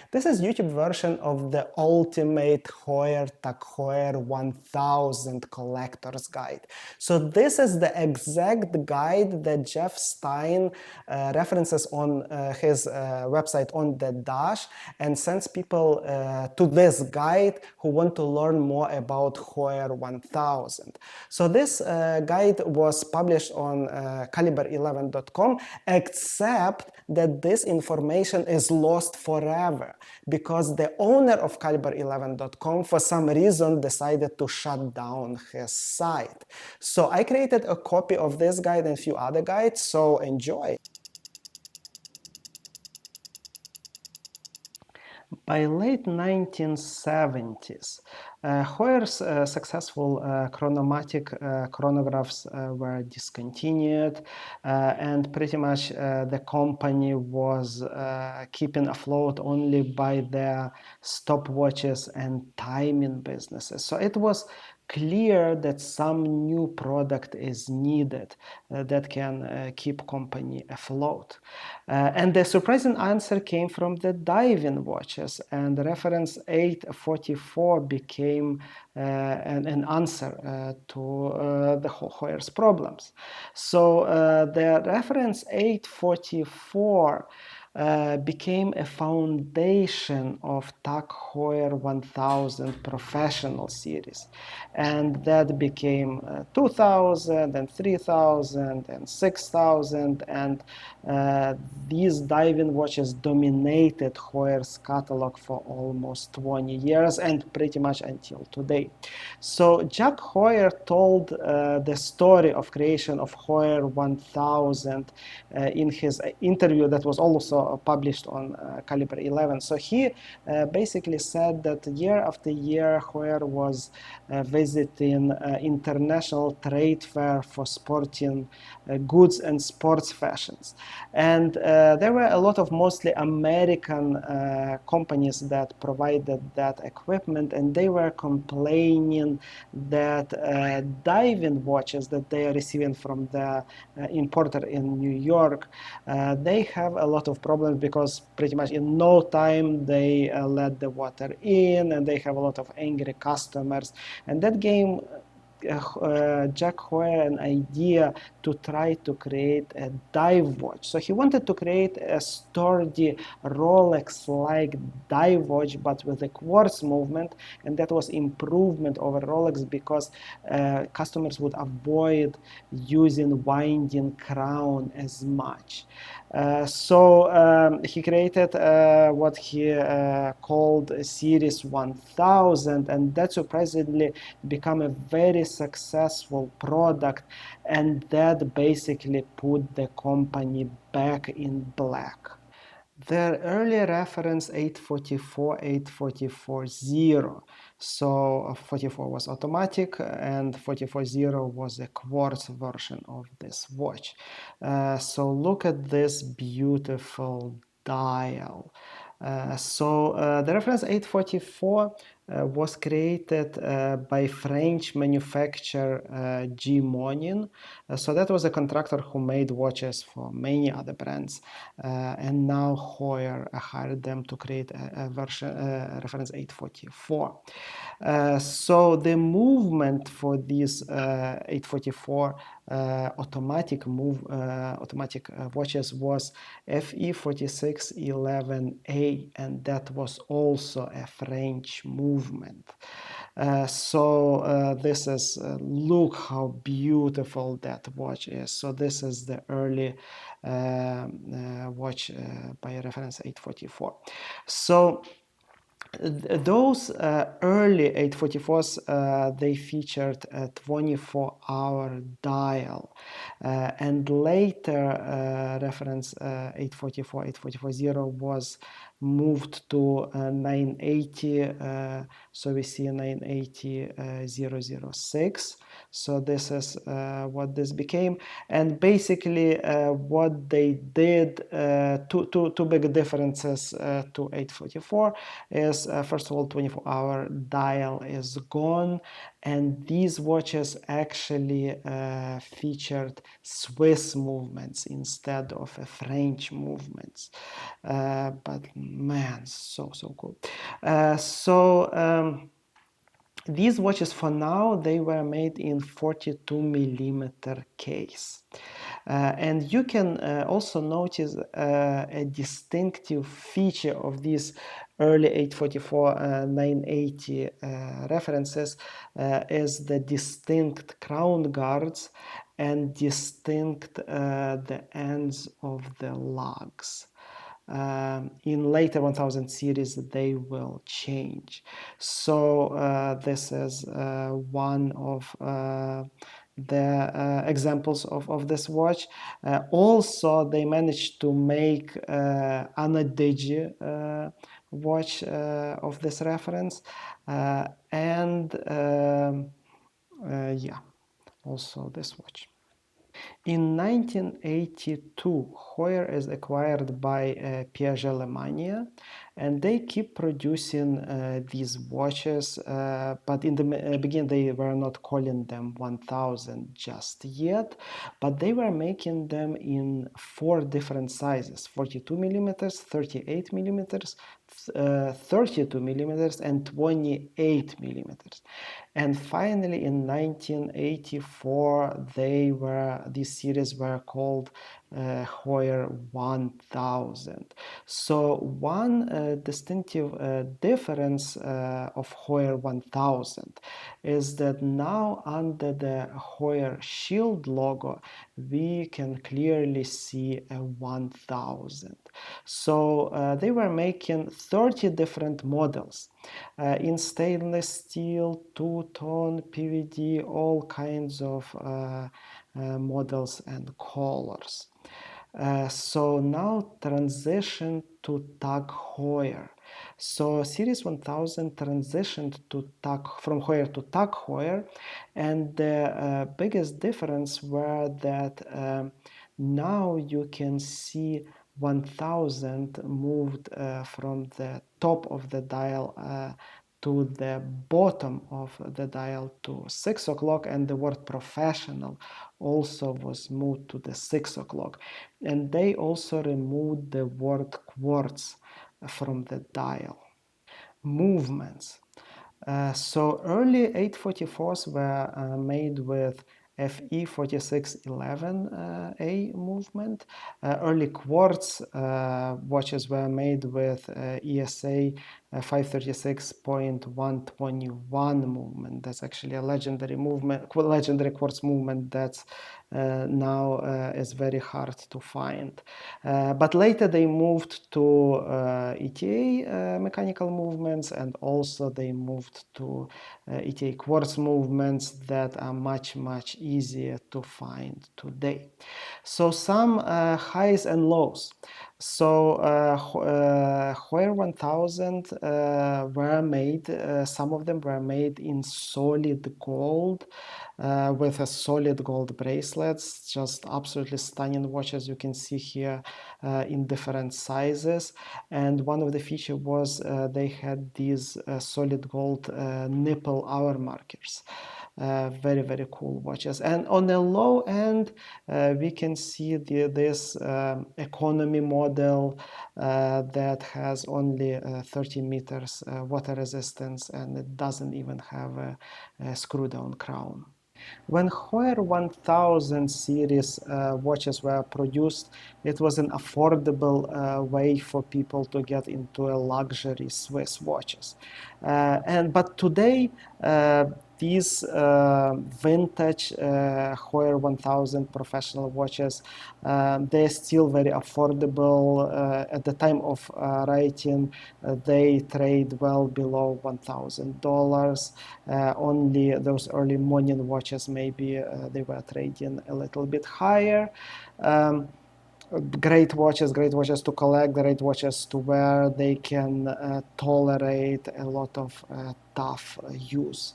This is YouTube version of the ultimate Tag Heuer 1000 collector's guide. So this is the exact guide that Jeff Stein references on his website on the dash and sends people to this guide who want to learn more about Heuer 1000. So this guide was published on caliber11.com, except that this information is lost forever because the owner of caliber11.com for some reason decided to shut down his site. So I created a copy of this guide and a few other guides, so enjoy. By late 1970s, Heuer's successful chronomatic chronographs were discontinued, and pretty much the company was keeping afloat only by their stopwatches and timing businesses. So it was clear that some new product is needed that can keep company afloat. And the surprising answer came from the diving watches, and the reference 844 became an answer to the Heuer's problems. So the reference 844 became a foundation of Tag Heuer 1000 professional series, and that became 2000 and 3000 and 6000, and these diving watches dominated Heuer's catalog for almost 20 years and pretty much until today. So Jack Heuer told the story of creation of Heuer 1000 in his interview that was also published on Caliber 11. So he basically said that year after year Heuer was visiting international trade fair for sporting goods and sports fashions. And there were a lot of mostly American companies that provided that equipment, and they were complaining that diving watches that they are receiving from the importer in New York, they have a lot of problems because pretty much in no time they let the water in, and they have a lot of angry customers. And that gave Jack Heuer an idea to try to create a dive watch. So he wanted to create a sturdy Rolex-like dive watch, but with a quartz movement, and that was improvement over Rolex because customers would avoid using winding crown as much. So he created what he called Series 1000, and that surprisingly became a very successful product, and that basically put the company back in black. Their early reference 844, 844.0. So 44 was automatic and 44.0 was a quartz version of this watch. So look at this beautiful dial. The reference 844 was created by French manufacturer G. Monin. So that was a contractor who made watches for many other brands, and now Heuer hired them to create a version reference 844. So the movement for these 844 automatic watches was FE4611A, and that was also a French movement. This is look how beautiful that watch is. So this is the early watch by reference 844. So those early 844s, they featured a 24-hour dial, and later reference 844, 844.0 was moved to 980, so we see 980.006. So this is what this became, and basically what they did, two big differences to 844 is first of all 24-hour dial is gone, and these watches actually featured Swiss movements instead of French movements. But Man, so cool. These watches for now, they were made in 42 millimeter case. And you can also notice a distinctive feature of these early 844 980 references is the distinct crown guards and distinct the ends of the lugs. In later 1000 series they will change. So this is one of the examples of this watch. Also they managed to make Anna Digi watch of this reference, and yeah, also this watch. In 1982, Heuer is acquired by Piaget Alemania, and they keep producing these watches, but in the beginning they were not calling them 1000 just yet, but they were making them in 4 different sizes: 42 millimeters, 38 millimeters, 32 millimeters, and 28 millimeters. And finally, in 1984, these series were called Heuer 1000. So one distinctive difference of Heuer 1000 is that now under the Heuer Shield logo, we can clearly see a 1000. So they were making 30 different models in stainless steel, two-tone, PVD, all kinds of models and colors. So now transition to Tag Heuer. So Series 1000 transitioned to from Heuer to Tag Heuer, and the biggest difference were that now you can see 1000 moved from the top of the dial to the bottom of the dial to 6 o'clock, and the word professional also was moved to the 6 o'clock. And they also removed the word quartz from the dial. Movements. So early 844s were made with FE 4611A movement. Early quartz watches were made with ESA 536.121 movement. That's actually a legendary movement, legendary quartz movement that's now is very hard to find. But later they moved to ETA mechanical movements, and also they moved to ETA quartz movements that are much easier to find today. So some highs and lows. So Heuer 1000 were made, some of them were made in solid gold with a solid gold bracelets, just absolutely stunning watches you can see here in different sizes. And one of the features was they had these solid gold nipple hour markers. Very cool watches. And on the low end we can see this economy model that has only 30 meters water resistance, and it doesn't even have a screw down crown. When Heuer 1000 series watches were produced, it was an affordable way for people to get into a luxury Swiss watches. But today, these vintage Heuer 1000 professional watches, they're still very affordable. At the time of writing, they trade well below $1,000. Only those early morning watches, maybe they were trading a little bit higher. Great watches to collect, great watches to wear. They can tolerate a lot of tough use.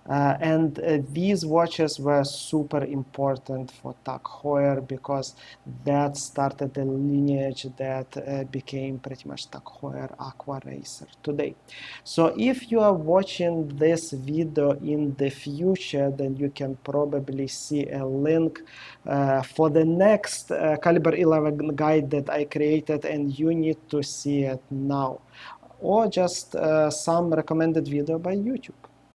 And these watches were super important for Tag Heuer because that started the lineage that became pretty much Tag Heuer Aquaracer today. So if you are watching this video in the future, then you can probably see a link for the next Caliber 11 have a guide that I created and you need to see it now, or just some recommended video by YouTube.